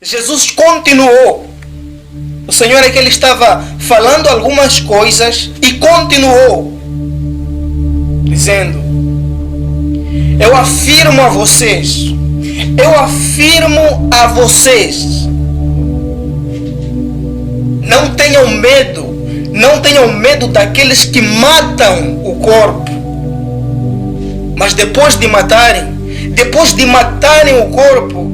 Jesus continuou. O Senhor é que ele estava falando algumas coisas e continuou, dizendo: eu afirmo a vocês, não tenham medo daqueles que matam o corpo, mas depois de matarem o corpo,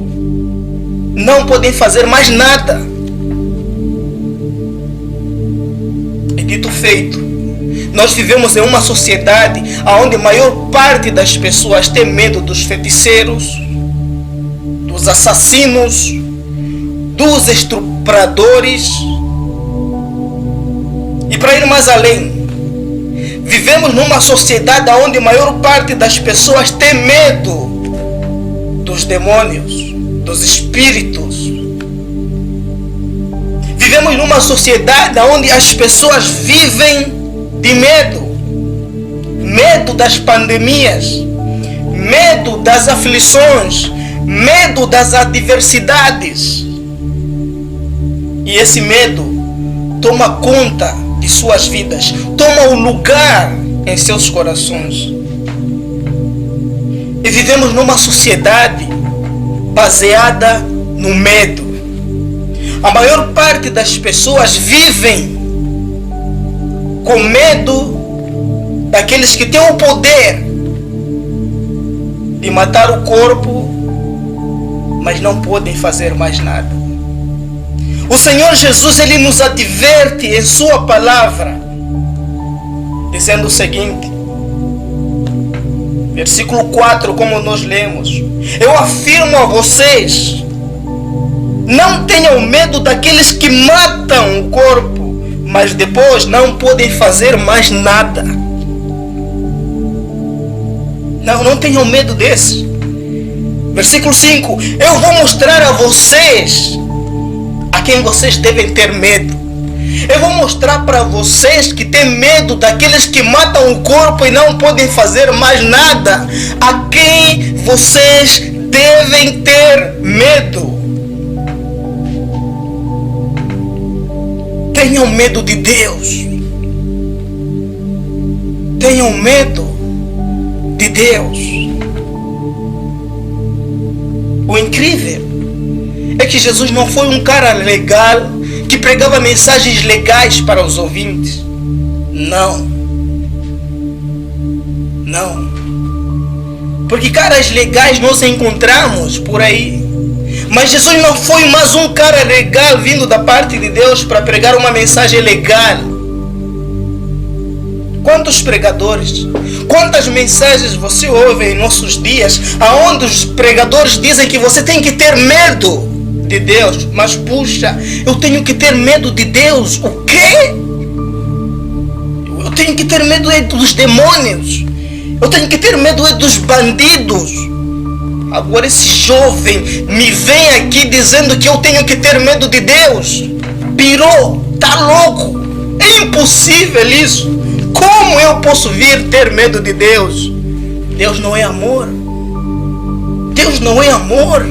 não podem fazer mais nada. E dito feito, nós vivemos em uma sociedade onde a maior parte das pessoas tem medo dos feiticeiros, dos assassinos, dos estupradores. E para ir mais além, vivemos numa sociedade onde a maior parte das pessoas tem medo dos demônios, dos espíritos. Vivemos numa sociedade onde as pessoas vivem de medo. Medo das pandemias, medo das aflições, medo das adversidades. E esse medo toma conta de suas vidas, toma o lugar em seus corações. E vivemos numa sociedade baseada no medo. A maior parte das pessoas vivem com medo daqueles que têm o poder de matar o corpo, mas não podem fazer mais nada. O Senhor Jesus, ele nos adverte em sua palavra, dizendo o seguinte, versículo 4, como nós lemos: eu afirmo a vocês, não tenham medo daqueles que matam o corpo, mas depois não podem fazer mais nada. Não tenham medo desse. Versículo 5: eu vou mostrar a vocês a quem vocês devem ter medo. Eu vou mostrar para vocês que têm medo daqueles que matam o corpo e não podem fazer mais nada, a quem vocês devem ter medo. Tenham medo de Deus. Tenham medo de Deus. O incrível é que Jesus não foi um cara legal que pregava mensagens legais para os ouvintes. Não. Porque caras legais nós encontramos por aí. Mas Jesus não foi mais um cara legal vindo da parte de Deus para pregar uma mensagem legal. Quantos pregadores, quantas mensagens você ouve em nossos dias, aonde os pregadores dizem que você tem que ter medo de Deus? Mas puxa, eu tenho que ter medo de Deus? O quê? Eu tenho que ter medo dos demônios. Eu tenho que ter medo dos bandidos. Agora esse jovem me vem aqui dizendo que eu tenho que ter medo de Deus? Pirou, tá louco? É impossível isso. Como eu posso vir ter medo de Deus? Deus não é amor. Deus não é amor.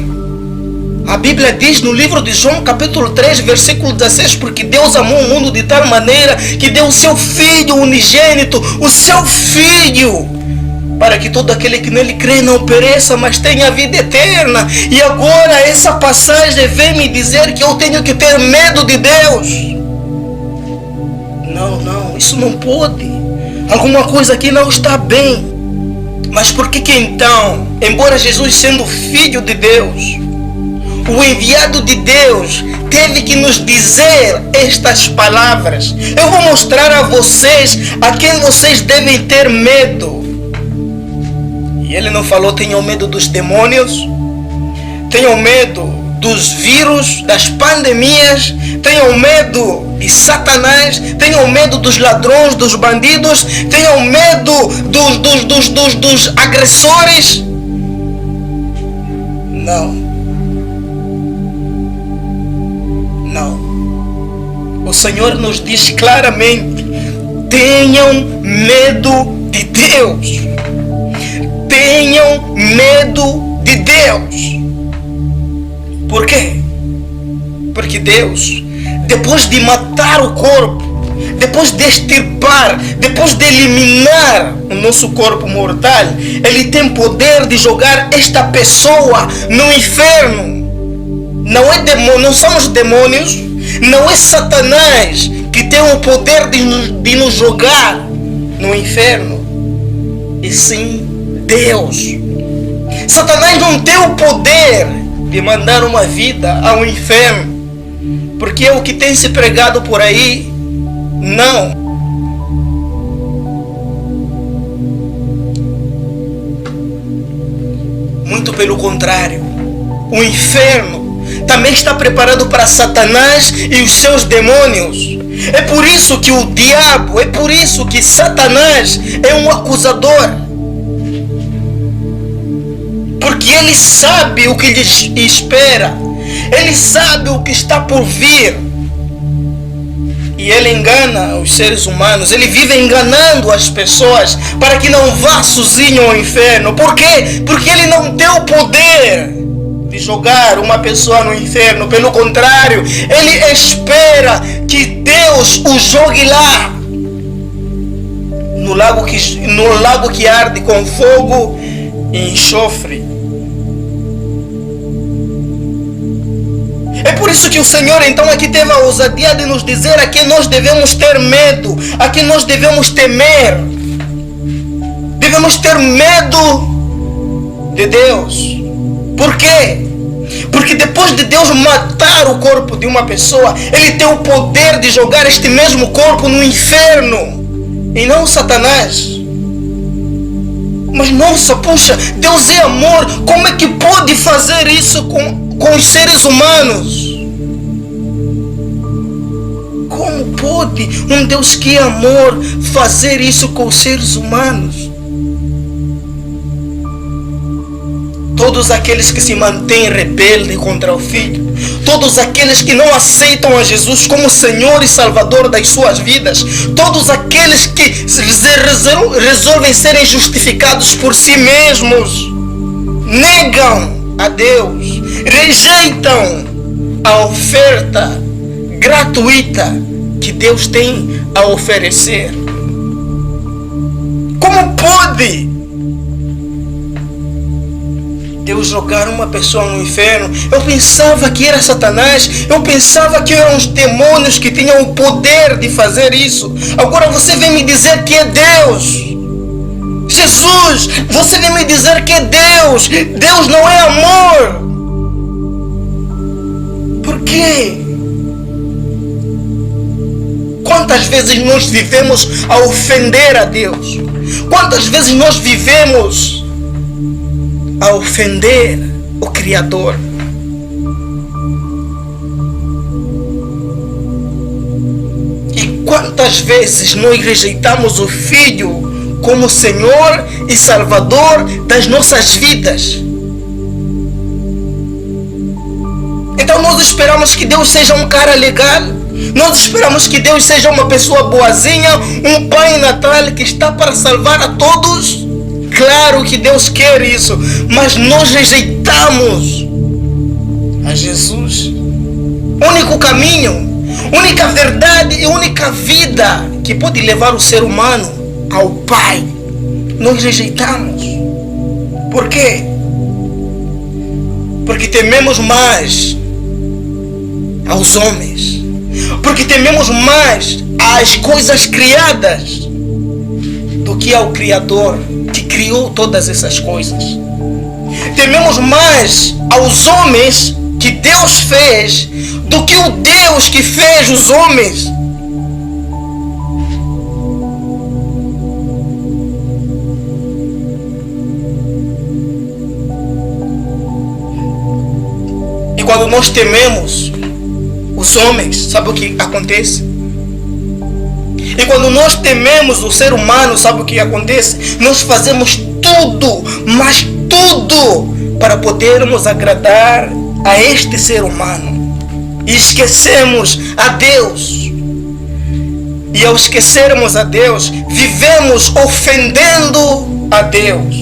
A Bíblia diz no livro de João, capítulo 3, versículo 16, porque Deus amou o mundo de tal maneira que deu o seu Filho unigênito, o seu Filho, para que todo aquele que nele crê não pereça, mas tenha a vida eterna. E agora essa passagem vem me dizer que eu tenho que ter medo de Deus? Não, isso não pode. Alguma coisa aqui não está bem. Mas por que então, embora Jesus sendo Filho de Deus, o enviado de Deus, teve que nos dizer estas palavras? Eu vou mostrar a vocês a quem vocês devem ter medo. E ele não falou: tenham medo dos demônios, tenham medo dos vírus, das pandemias, tenham medo de Satanás, tenham medo dos ladrões, dos bandidos, tenham medo dos agressores. Não. O Senhor nos diz claramente: tenham medo de Deus. Tenham medo de Deus. Por quê? Porque Deus, depois de matar o corpo, depois de extirpar, depois de eliminar o nosso corpo mortal, Ele tem poder de jogar esta pessoa no inferno. Não é demônio, não são os demônios, não é Satanás que tem o poder de nos jogar no inferno, e sim Deus. Satanás não tem o poder de mandar uma vida ao inferno, porque é o que tem se pregado por aí. Não. Muito pelo contrário. O inferno também está preparado para Satanás e os seus demônios. É por isso que o diabo, é por isso que Satanás é um acusador. Porque ele sabe o que lhe espera. Ele sabe o que está por vir. E ele engana os seres humanos. Ele vive enganando as pessoas para que não vá sozinho ao inferno. Por quê? Porque ele não tem o poder de jogar uma pessoa no inferno. Pelo contrário, ele espera que Deus o jogue lá, no lago que arde com fogo e enxofre. É por isso que o Senhor então aqui teve a ousadia de nos dizer a que nós devemos ter medo, a que nós devemos temer. Devemos ter medo de Deus. Por quê? Porque depois de Deus matar o corpo de uma pessoa, Ele tem o poder de jogar este mesmo corpo no inferno, e não Satanás. Mas nossa, puxa, Deus é amor, como é que pode fazer isso com os seres humanos? Como pode um Deus que é amor fazer isso com os seres humanos? Todos aqueles que se mantêm rebeldes contra o Filho, todos aqueles que não aceitam a Jesus como Senhor e Salvador das suas vidas, todos aqueles que resolvem serem justificados por si mesmos, negam a Deus, rejeitam a oferta gratuita que Deus tem a oferecer. Como pode Deus jogar uma pessoa no inferno? Eu pensava que era Satanás, eu pensava que eram os demônios que tinham o poder de fazer isso. Agora você vem me dizer que é Deus. Jesus, você vem me dizer que é Deus. Deus não é amor. Por quê? Quantas vezes nós vivemos a ofender a Deus? Quantas vezes nós vivemos a ofender o Criador? E quantas vezes nós rejeitamos o Filho como Senhor e Salvador das nossas vidas? Então nós esperamos que Deus seja um cara legal, nós esperamos que Deus seja uma pessoa boazinha, um Pai Natal que está para salvar a todos. Claro que Deus quer isso, mas nós rejeitamos a Jesus. Único caminho, única verdade e única vida que pode levar o ser humano ao Pai. Nós rejeitamos. Por quê? Porque tememos mais aos homens, porque tememos mais às coisas criadas do que ao Criador que criou todas essas coisas. Tememos mais aos homens que Deus fez do que o Deus que fez os homens. E quando nós tememos os homens, sabe o que acontece? E quando nós tememos o ser humano, sabe o que acontece? Nós fazemos tudo, mas tudo, para podermos agradar a este ser humano. E esquecemos a Deus. E ao esquecermos a Deus, vivemos ofendendo a Deus.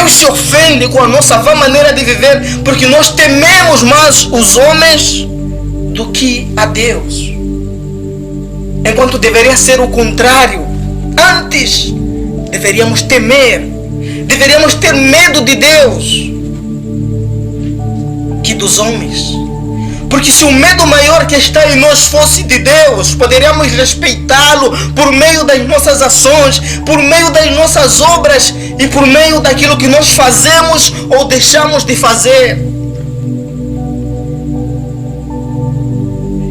Deus se ofende com a nossa vã maneira de viver, porque nós tememos mais os homens do que a Deus. Enquanto deveria ser o contrário. Antes, deveríamos temer, deveríamos ter medo de Deus que dos homens. Porque se o medo maior que está em nós fosse de Deus, poderíamos respeitá-lo por meio das nossas ações, por meio das nossas obras e por meio daquilo que nós fazemos ou deixamos de fazer.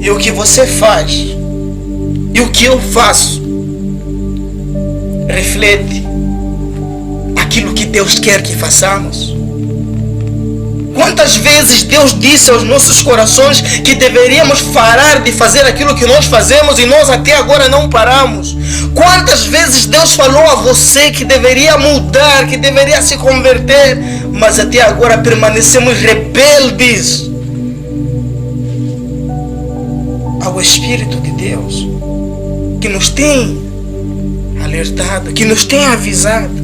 E o que você faz e o que eu faço reflete aquilo que Deus quer que façamos. Quantas vezes Deus disse aos nossos corações que deveríamos parar de fazer aquilo que nós fazemos e nós até agora não paramos? Quantas vezes Deus falou a você que deveria mudar, que deveria se converter, mas até agora permanecemos rebeldes ao Espírito de Deus, que nos tem alertado, que nos tem avisado.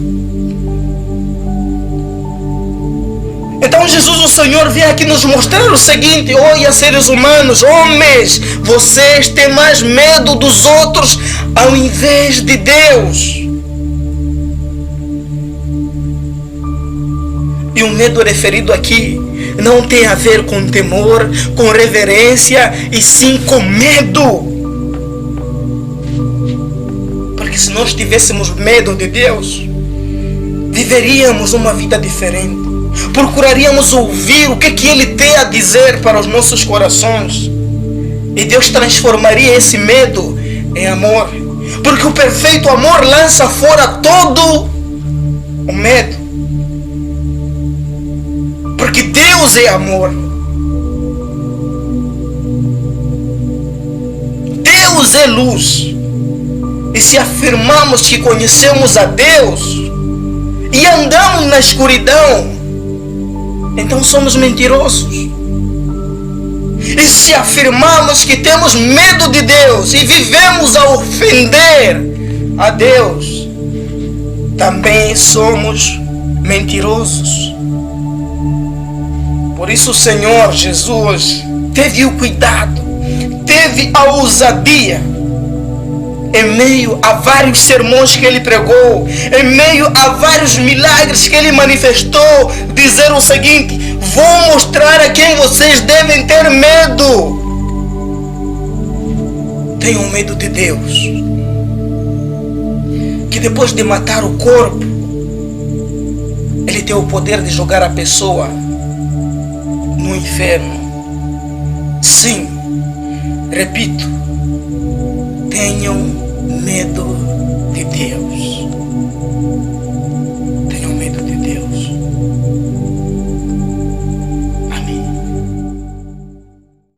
Então Jesus, o Senhor, vem aqui nos mostrar o seguinte: olha, seres humanos, homens, vocês têm mais medo dos outros ao invés de Deus. E o medo referido aqui não tem a ver com temor, com reverência, e sim com medo. Porque se nós tivéssemos medo de Deus, viveríamos uma vida diferente. Procuraríamos ouvir o que Ele tem a dizer para os nossos corações. E Deus transformaria esse medo em amor. Porque o perfeito amor lança fora todo o medo. Porque Deus é amor. Deus é luz. E se afirmamos que conhecemos a Deus e andamos na escuridão, então somos mentirosos. E se afirmamos que temos medo de Deus e vivemos a ofender a Deus, também somos mentirosos. Por isso o Senhor Jesus teve o cuidado, teve a ousadia, em meio a vários sermões que Ele pregou, em meio a vários milagres que Ele manifestou, dizer o seguinte: vou mostrar a quem vocês devem ter medo. Tenham medo de Deus, que depois de matar o corpo, Ele tem o poder de jogar a pessoa no inferno. Sim, repito, tenham medo de Deus.